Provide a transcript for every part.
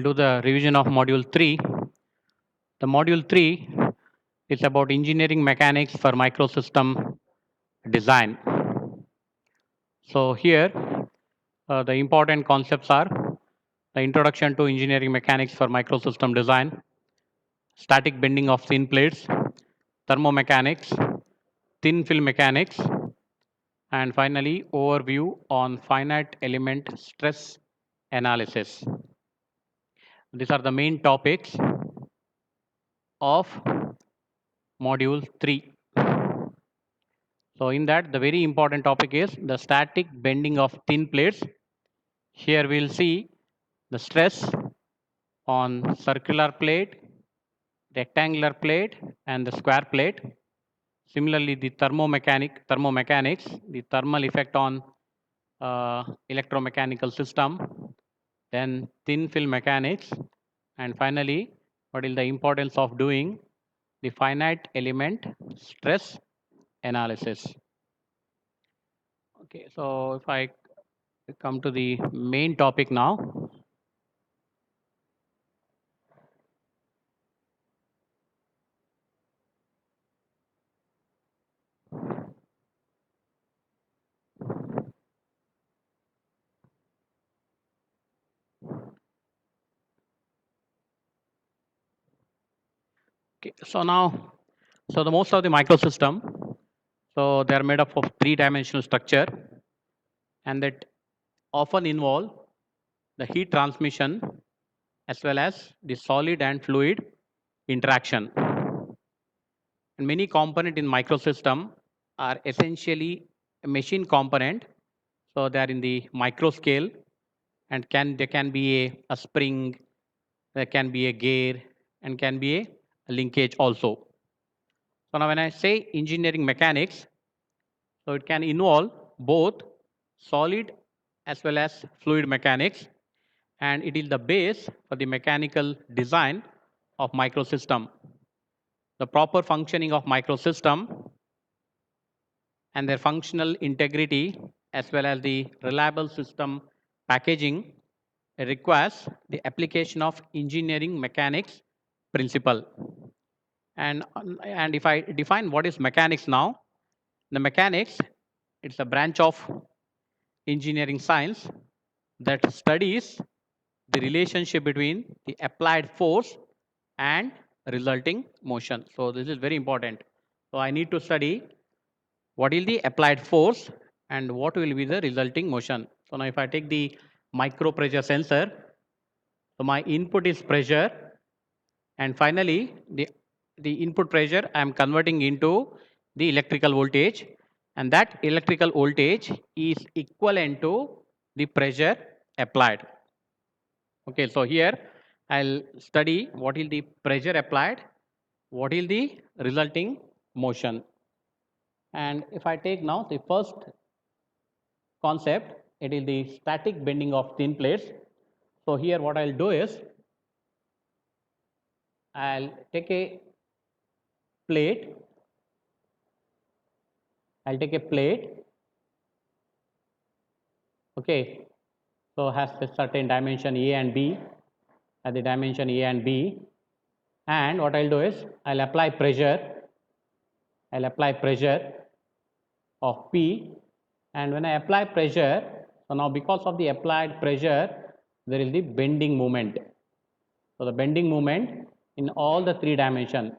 Do the revision of module 3. The module 3 is about engineering mechanics for microsystem design. So here the important concepts are the introduction to engineering mechanics for microsystem design, static bending of thin plates, thermomechanics, thin film mechanics, and finally overview on finite element stress analysis. These are the main topics of module 3. So in that, the very important topic is the static bending of thin plates. Here we'll see the stress on circular plate, rectangular plate, and the square plate. Similarly, the thermomechanics, the thermal effect on electromechanical system, then thin film mechanics, and finally, what is the importance of doing the finite element stress analysis. Okay, so if I come to the main topic now. Okay, so now, so the most of the microsystem, so they are made up of three-dimensional structure, and that often involve the heat transmission as well as the solid and fluid interaction. And many component in microsystem are essentially a machine component, so they are in the micro scale, and there can be a spring, there can be a gear, and can be a linkage also. So now when I say engineering mechanics, so it can involve both solid as well as fluid mechanics, and it is the base for the mechanical design of microsystem. The proper functioning of microsystem and their functional integrity as well as the reliable system packaging requires the application of engineering mechanics principle. And if I define what is mechanics now, the mechanics, it's a branch of engineering science that studies the relationship between the applied force and resulting motion. So this is very important. So I need to study what is the applied force and what will be the resulting motion. So now if I take the micro pressure sensor, so my input is pressure, and finally the input pressure I am converting into the electrical voltage, and that electrical voltage is equivalent to the pressure applied. Okay, so here I'll study what is the pressure applied, what is the resulting motion. And if I take now the first concept, it is the static bending of thin plates. So here what I'll do is I'll take a plate, I'll take a plate, okay, so has a certain dimension A and B, at the dimension A and B, and what I'll do is I'll apply pressure of P, and when I apply pressure, so now because of the applied pressure, there is the bending moment. So the bending moment in all the three dimension,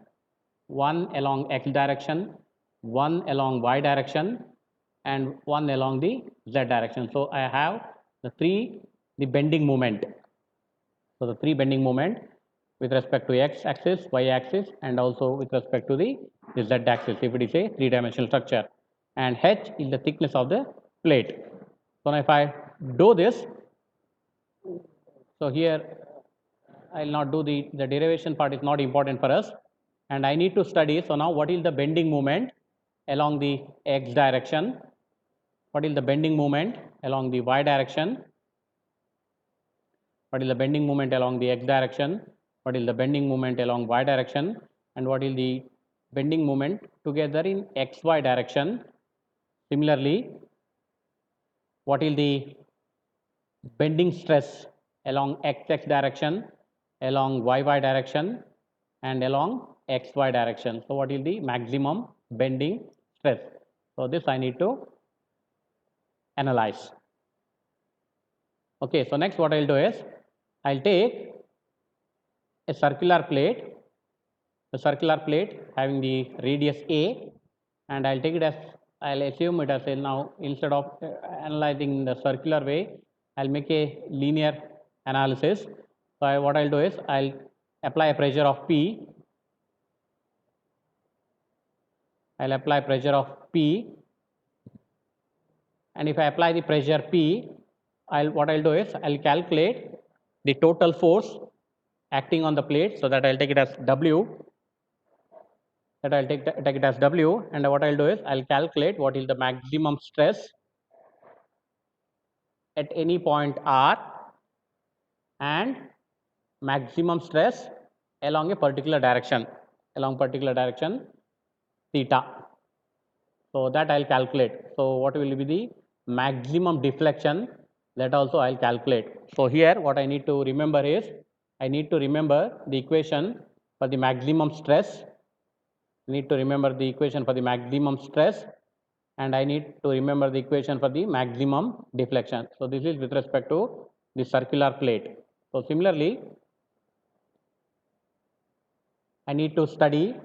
one along x direction, one along y direction, and one along the z direction. So I have the bending moment. So the three bending moment with respect to x axis, y axis, and also with respect to the z axis if it is a three-dimensional structure. And h is the thickness of the plate. So now if I do this, so here I will not do the derivation part is not important for us, and I need to study. So now what is the bending moment along the x direction? What is the bending moment along the y direction? What is the bending moment along the x direction? What is the bending moment along y direction? And what is the bending moment together in xy direction? Similarly, what is the bending stress along x direction, along y direction, and along xy direction. So what is the maximum bending stress? So this I need to analyze. Okay, so next what I'll do is I'll take a circular plate, having the radius A, and I'll take it as, I'll assume it as a, now instead of analyzing the circular way, I'll make a linear analysis. So what I'll do is I'll apply a pressure of P. I'll apply pressure of P, and if I apply the pressure P, what I'll do is I'll calculate the total force acting on the plate, so that I'll take it as W. Take it as W, and what I'll do is I'll calculate what is the maximum stress at any point R and maximum stress along a particular direction, theta. So that I'll calculate. So what will be the maximum deflection, that also I'll calculate. So here what I need to remember is, I need to remember the equation for the maximum stress. I need to remember the equation for the maximum stress, and I need to remember the equation for the maximum deflection. So this is with respect to the circular plate. So similarly, I need to study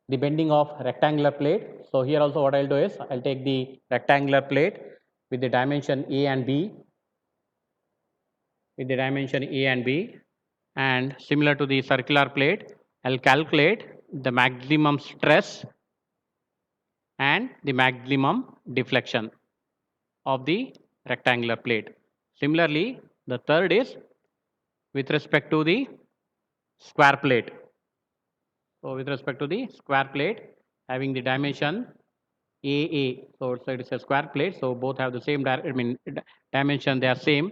the bending of rectangular plate. So here also what I'll do is I'll take the rectangular plate with the dimension A and B, and similar to the circular plate, I'll calculate the maximum stress and the maximum deflection of the rectangular plate. Similarly, the third is with respect to the square plate. So with respect to the square plate having the dimension AA, so it is a square plate, so both have the same dimension, they are same,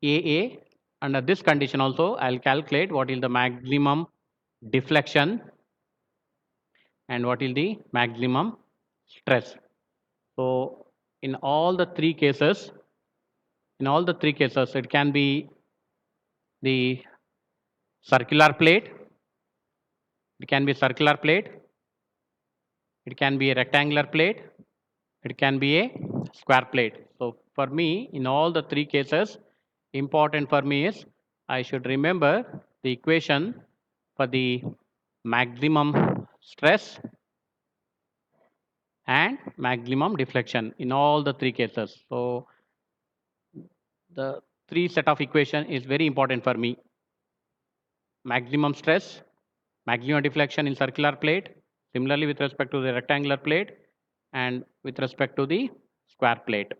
AA. Under this condition also I'll calculate what is the maximum deflection and what is the maximum stress. So in all the three cases, it can be the circular plate, it can be a rectangular plate, it can be a square plate. So for me, in all the three cases, important for me is I should remember the equation for the maximum stress and maximum deflection in all the three cases. So the three set of equation is very important for me. Maximum stress, maximum deflection in circular plate, similarly with respect to the rectangular plate, and with respect to the square plate.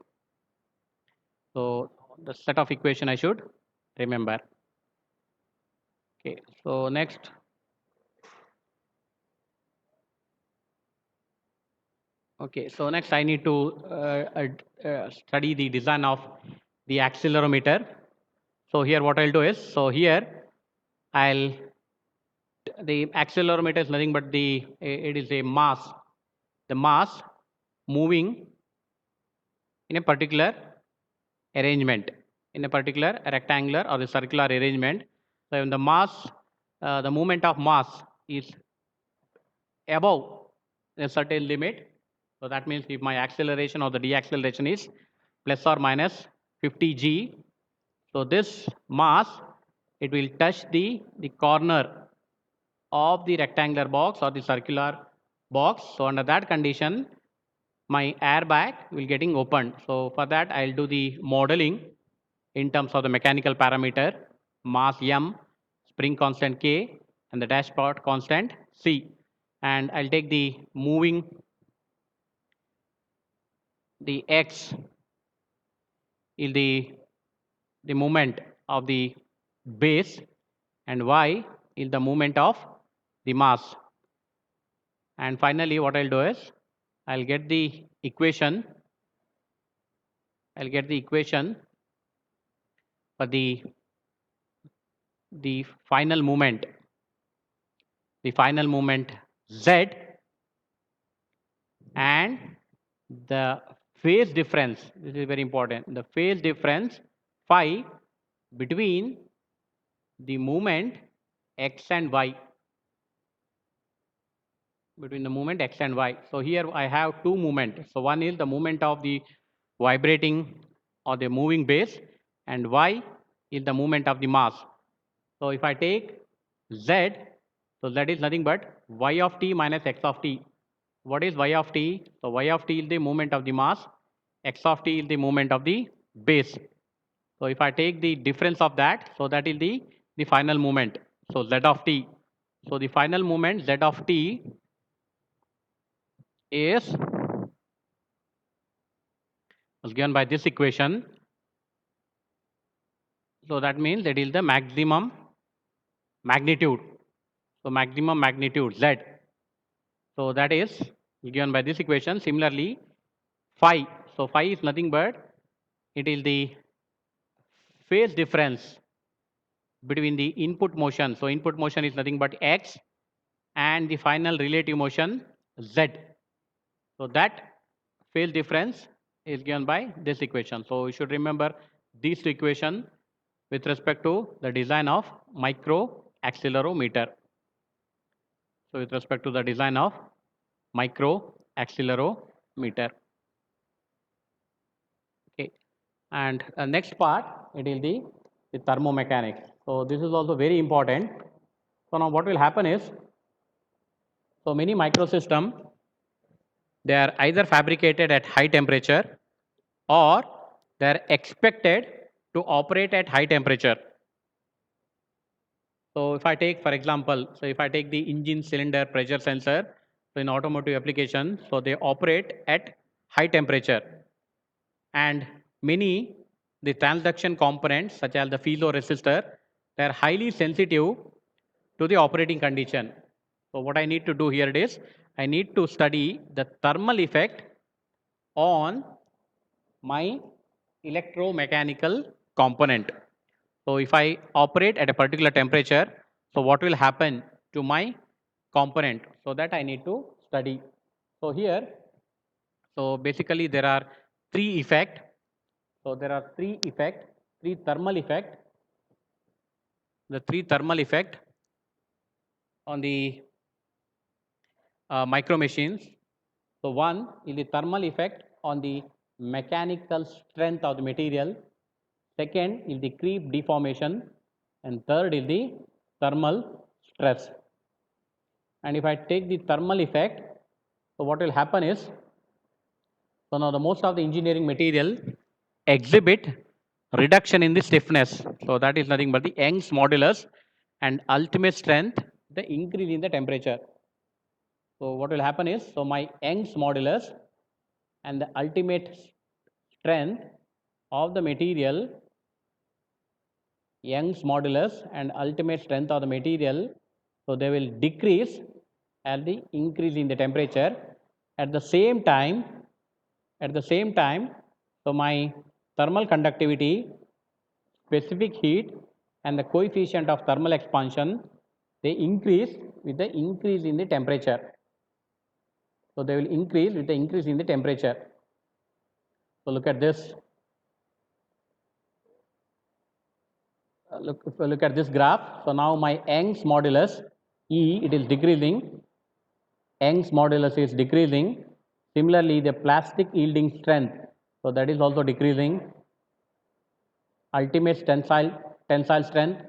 So the set of equation I should remember. Okay, so next. Okay, so next I need to study the design of the accelerometer. So here what I'll do is, so here the accelerometer is nothing but it is a mass, the mass moving in a particular arrangement, in a particular rectangular or the circular arrangement. So when the mass, the movement of mass is above a certain limit, so that means if my acceleration or the deceleration is plus or minus 50 g, so this mass, it will touch the corner of the rectangular box or the circular box. So under that condition, my airbag will getting opened. So for that I'll do the modeling in terms of the mechanical parameter, mass m, spring constant k, and the dashpot constant c, and I'll take the moving, the x is the movement of the base, and y is the movement of the mass. And finally what I'll do is I'll get the equation for the final movement, z, and the phase difference. This is very important, the phase difference phi between the moment x and y, between the movement x and y. So here I have two movements. So one is the movement of the vibrating or the moving base, and y is the movement of the mass. So if I take z, so z is nothing but y of t minus x of t. What is y of t? So y of t is the movement of the mass, x of t is the movement of the base. So if I take the difference of that, so that is the final movement. So z of t. So the final movement z of t is given by this equation. So that means that is the maximum magnitude. So maximum magnitude z. So that is given by this equation. Similarly, phi. So phi is nothing but it is the phase difference between the input motion. So input motion is nothing but x and the final relative motion z. So that phase difference is given by this equation. So you should remember these two equations with respect to the design of micro accelerometer. So with respect to the design of micro accelerometer. Okay. And next part, it will be the thermomechanics. So this is also very important. So now what will happen is, so many microsystem, they are either fabricated at high temperature or they are expected to operate at high temperature. So if I take, for example, so if I take the engine cylinder pressure sensor, so in automotive application, so they operate at high temperature, and many the transduction components such as the piezoresistor, they are highly sensitive to the operating condition. So what I need to do here is I need to study the thermal effect on my electromechanical component. So if I operate at a particular temperature, so what will happen to my component? So that I need to study. So here, so basically there are three effect. So there are three effect, three thermal effect. The three thermal effect on the micro machines. So one is the thermal effect on the mechanical strength of the material. Second is the creep deformation, and third is the thermal stress. And if I take the thermal effect, so what will happen is, so now the most of the engineering material exhibit reduction in the stiffness. So that is nothing but the Young's modulus and ultimate strength, the increase in the temperature. So what will happen is, so my Young's modulus and the ultimate strength of the material, Young's modulus and ultimate strength of the material, so they will decrease at the increase in the temperature. At the same time, so my thermal conductivity, specific heat, and the coefficient of thermal expansion, they increase with the increase in the temperature. So they will increase with the increase in the temperature. So look at this. Look at this graph. So now my Young's modulus E, it is decreasing. Young's modulus is decreasing. Similarly, the plastic yielding strength, so that is also decreasing. Ultimate tensile strength,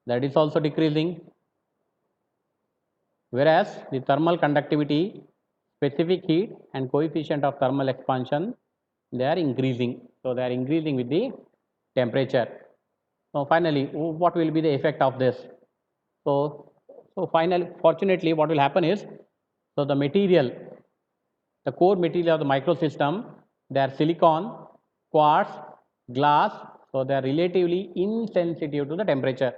that is also decreasing. Whereas the thermal conductivity, specific heat, and coefficient of thermal expansion, they are increasing. So they are increasing with the temperature. So finally, what will be the effect of this? So finally, fortunately, what will happen is, so the material, the core material of the microsystem, they are silicon, quartz, glass, so they are relatively insensitive to the temperature.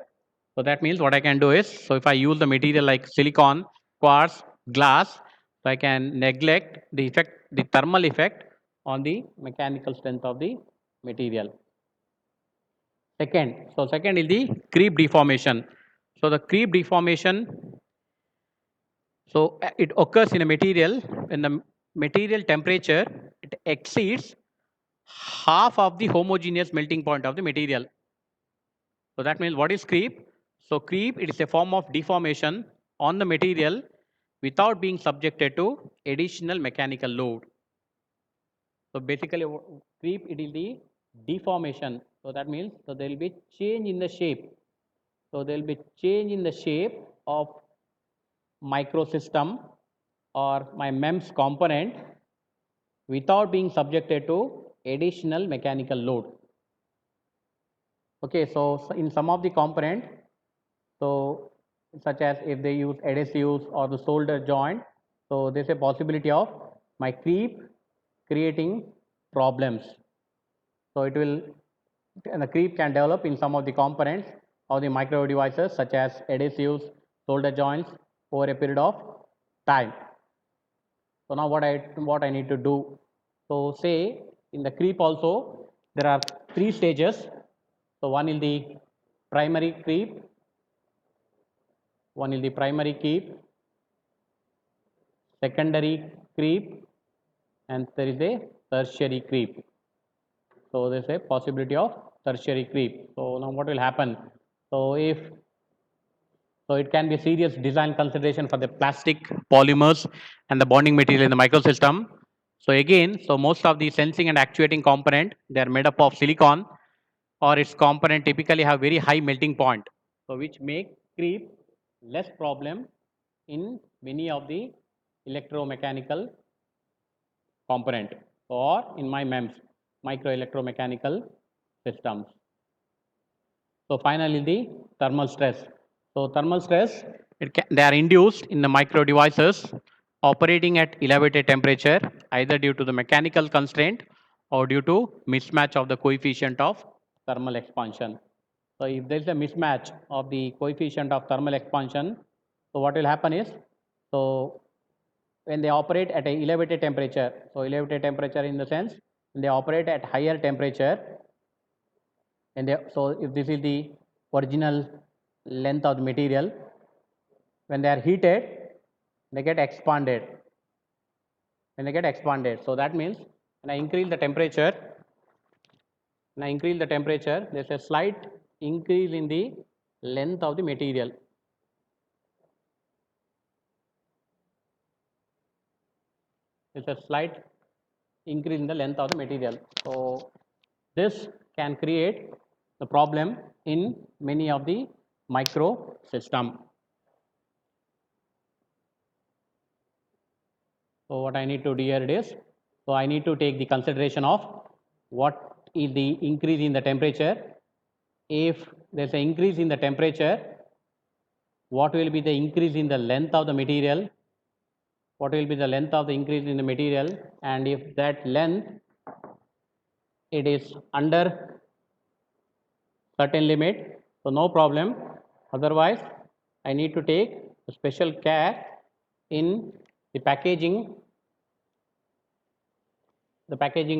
So that means what I can do is, so if I use the material like silicon, quartz, glass, so I can neglect the effect, the thermal effect on the mechanical strength of the material. Second is the creep deformation. So the creep deformation, so it occurs in a material when the material temperature it exceeds half of the homogeneous melting point of the material. So that means what is creep? So creep, it is a form of deformation on the material without being subjected to additional mechanical load. So basically creep, it is the deformation. So that means so there will be change in the shape. So there will be change in the shape of microsystem or my MEMS component without being subjected to additional mechanical load. Okay, so in some of the component, so such as if they use adhesives or the solder joint, so there's a possibility of my creep creating problems. So it will, and the creep can develop in some of the components of the micro devices such as adhesives, solder joints over a period of time. So now what I need to do? So say in the creep also there are three stages. So one is the primary creep, one is the primary creep, secondary creep, and there is a tertiary creep. So there is a possibility of tertiary creep. So now what will happen? So it can be a serious design consideration for the plastic polymers and the bonding material in the microsystem. So again, so most of the sensing and actuating component, they are made up of silicon, or its component typically have very high melting point. So which make creep less problem in many of the electromechanical component or in my MEMS, micro electromechanical systems. So finally the thermal stress. So thermal stress, they are induced in the micro devices operating at elevated temperature either due to the mechanical constraint or due to mismatch of the coefficient of thermal expansion. So if there is a mismatch of the coefficient of thermal expansion, so what will happen is, so when they operate at a elevated temperature, so elevated temperature in the sense when they operate at higher temperature, and so if this is the original length of the material, when they are heated, they get expanded. When they get expanded, so that means when I increase the temperature, there's a slight increase in the length of the material. There's a slight increase in the length of the material. So this can create the problem in many of the micro system. So what I need to do here is, so I need to take the consideration of what is the increase in the temperature. If there's an increase in the temperature, what will be the increase in the length of the material? What will be the length of the increase in the material? And if that length, it is under certain limit, so no problem. Otherwise, I need to take special care in the packaging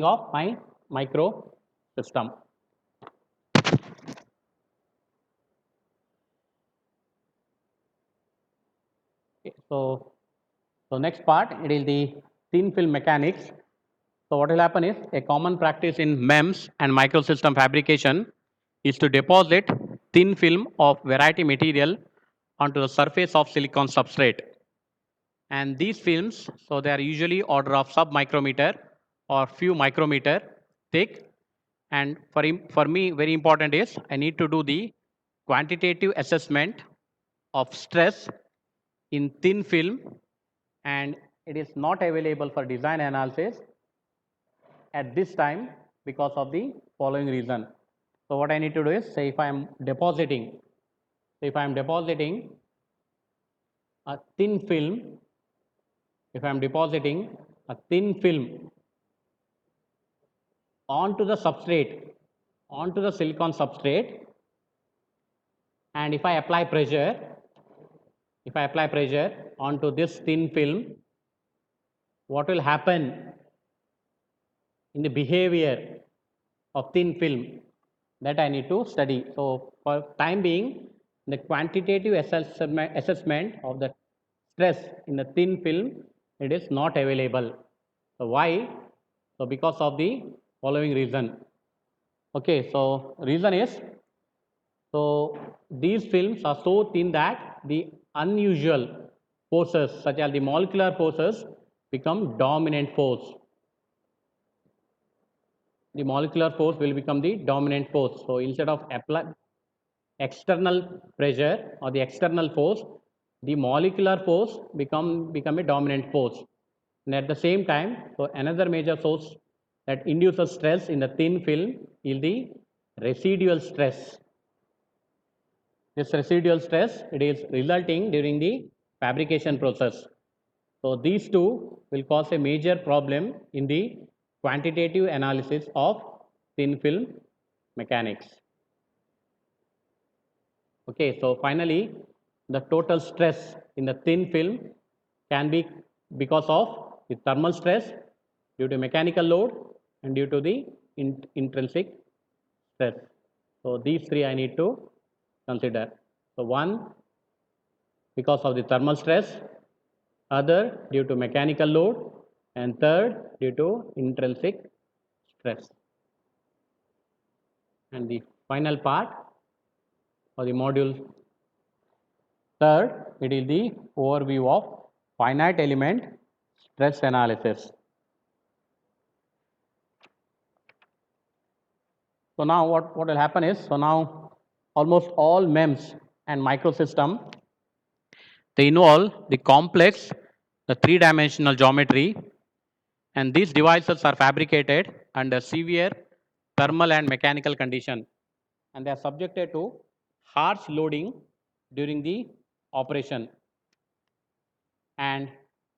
of my micro system. Okay, so next part, it is the thin film mechanics. So what will happen is, a common practice in MEMS and microsystem fabrication is to deposit thin film of variety material onto the surface of silicon substrate. And these films, so they are usually order of sub micrometer or few micrometer thick. And for me, very important is I need to do the quantitative assessment of stress in thin film, and it is not available for design analysis at this time because of the following reason. So what I need to do is, say if I am depositing, a thin film, if I am depositing a thin film onto the substrate, onto the silicon substrate, and if I apply pressure, onto this thin film, what will happen in the behavior of thin film, that I need to study. So for time being, the quantitative assessment of the stress in the thin film, it is not available. So why? So because of the following reason. Okay, so reason is, So these films are so thin that the unusual forces such as the molecular forces become dominant force. The molecular force will become the dominant force. So instead of external pressure or the external force, the molecular force become a dominant force. And at the same time, so another major source that induces stress in the thin film is the residual stress. This residual stress, it is resulting during the fabrication process. So these two will cause a major problem in the quantitative analysis of thin film mechanics. Okay, so finally, the total stress in the thin film can be because of the thermal stress due to mechanical load and due to the intrinsic stress. So these three I need to consider. So one because of the thermal stress, other due to mechanical load, and third due to intrinsic stress. And the final part of the module third, it is the overview of finite element stress analysis. So now what will happen is, so now almost all MEMS and microsystem, they involve the complex, the three-dimensional geometry, and these devices are fabricated under severe thermal and mechanical condition, and they are subjected to harsh loading during the operation. And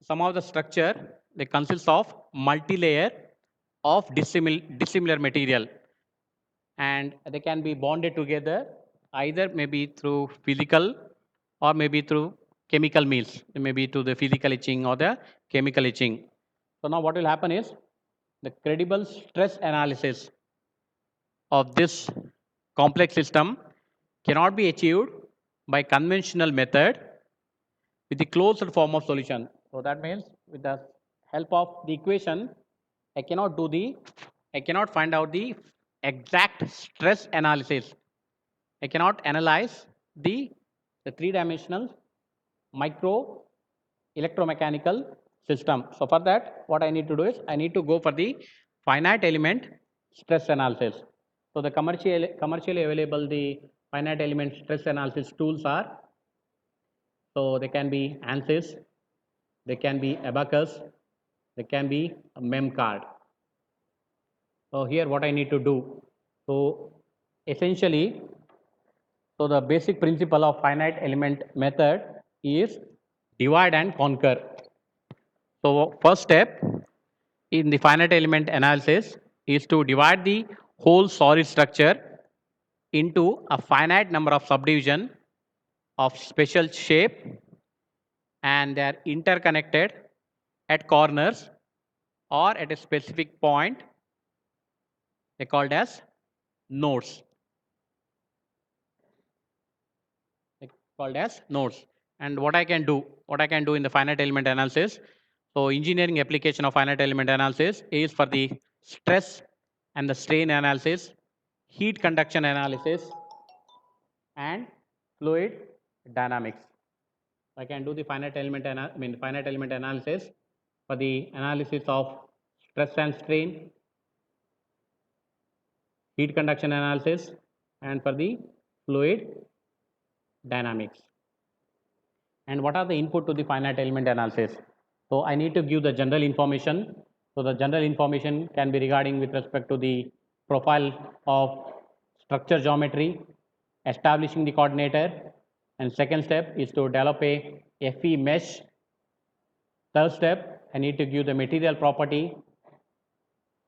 some of the structure, they consist of multi-layer of dissimilar material, and they can be bonded together either maybe through physical or maybe through chemical means, maybe to the physical etching or the chemical etching. So now what will happen is the credible stress analysis of this complex system cannot be achieved by conventional method with the closed form of solution. So that means with the help of the equation, I cannot find out the exact stress analysis. I cannot analyze the three-dimensional micro electromechanical system. So for that, what I need to do is I need to go for the finite element stress analysis. So the commercially available the finite element stress analysis tools are, so they can be ANSYS, they can be Abacus, they can be a MEMCARD. So here what I need to do. So essentially, so the basic principle of finite element method is divide and conquer. So first step in the finite element analysis is to divide the whole solid structure into a finite number of subdivision of special shape, and they are interconnected at corners or at a specific point. They are called as nodes. Called as nodes. And what I can do in the finite element analysis. So engineering application of finite element analysis is for the stress and the strain analysis, heat conduction analysis, and fluid dynamics. I can do the finite element analysis for the analysis of stress and strain, heat conduction analysis, and for the fluid dynamics. And what are the input to the finite element analysis? So I need to give the general information. So the general information can be regarding with respect to the profile of structure geometry, establishing the coordinator, and second step is to develop a FE mesh. Third step, I need to give the material property.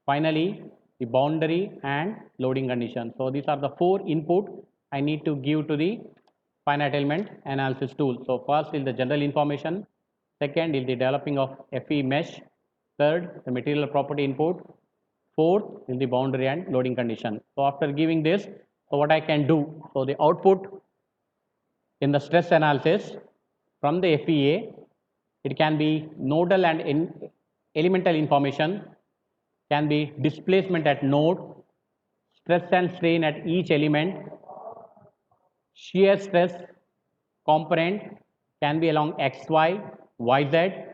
Finally, the boundary and loading condition. So these are the four input I need to give to the finite element analysis tool. So first is the general information, second is the developing of FE mesh, third the material property input, fourth is the boundary and loading condition. So after giving this, so what I can do, so the output in the stress analysis from the FEA, it can be nodal and elemental information, can be displacement at node, stress and strain at each element, shear stress component can be along xy, yz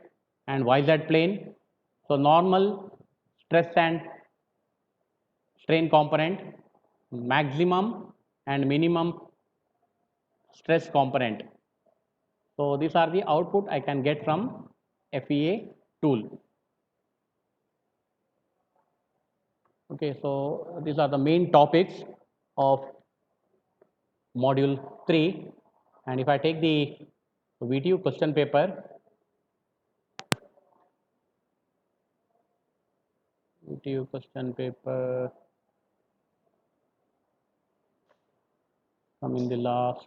and yz plane. So normal stress and strain component, maximum and minimum stress component. So these are the output I can get from FEA tool. Okay, so these are the main topics of module 3, and if I take the VTU question paper, come in the last.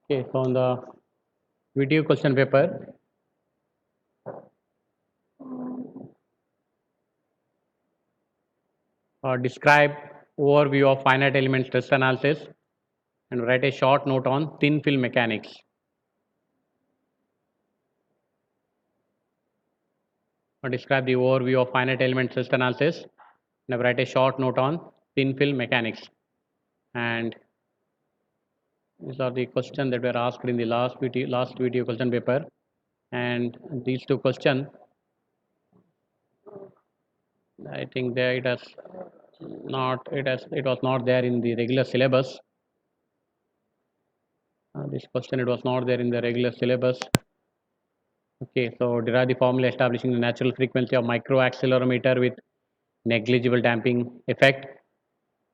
Okay, so on the VTU question paper, describe overview of finite element stress analysis and write a short note on thin film mechanics. Or describe the overview of finite element stress analysis and write a short note on thin film mechanics. And these are the questions that were asked in the last video question paper. And these two questions, I think there it was not there in the regular syllabus. This question, it was not there in the regular syllabus. Okay, so derive the formula establishing the natural frequency of micro accelerometer with negligible damping effect,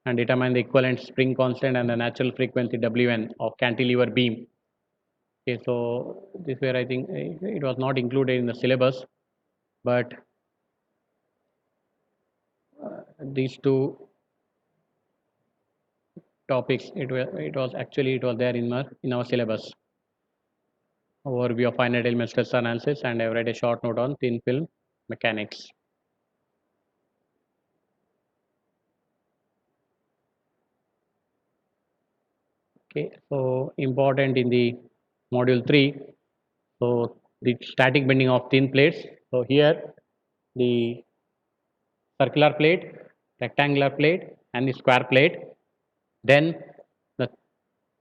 and determine the equivalent spring constant and the natural frequency Wn of cantilever beam. Okay, so this where I think it was not included in the syllabus, but these two topics, it was there in our syllabus. Overview of finite element stress analysis, and I write a short note on thin film mechanics. Okay, so important in the module 3, so the static bending of thin plates. So here the circular plate, rectangular plate and the square plate, then the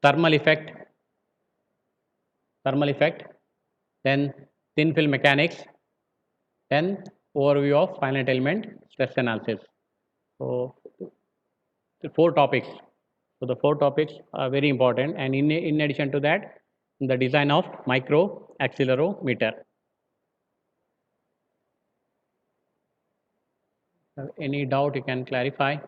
thermal effect, then thin film mechanics, then overview of finite element stress analysis. So the 4 topics. So the 4 topics are very important, and in addition to that, the design of micro accelerometer. Any doubt you can clarify?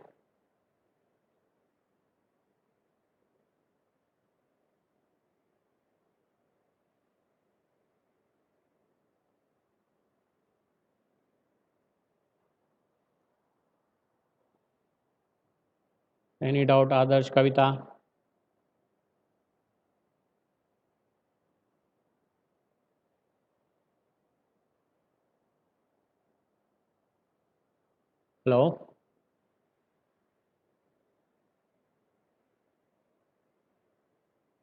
Any doubt, Adarsh, Kavita? Hello?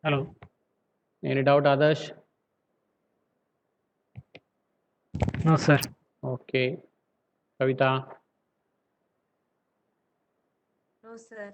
Hello. Any doubt, Adarsh? No, sir. Okay. Kavita? No, sir.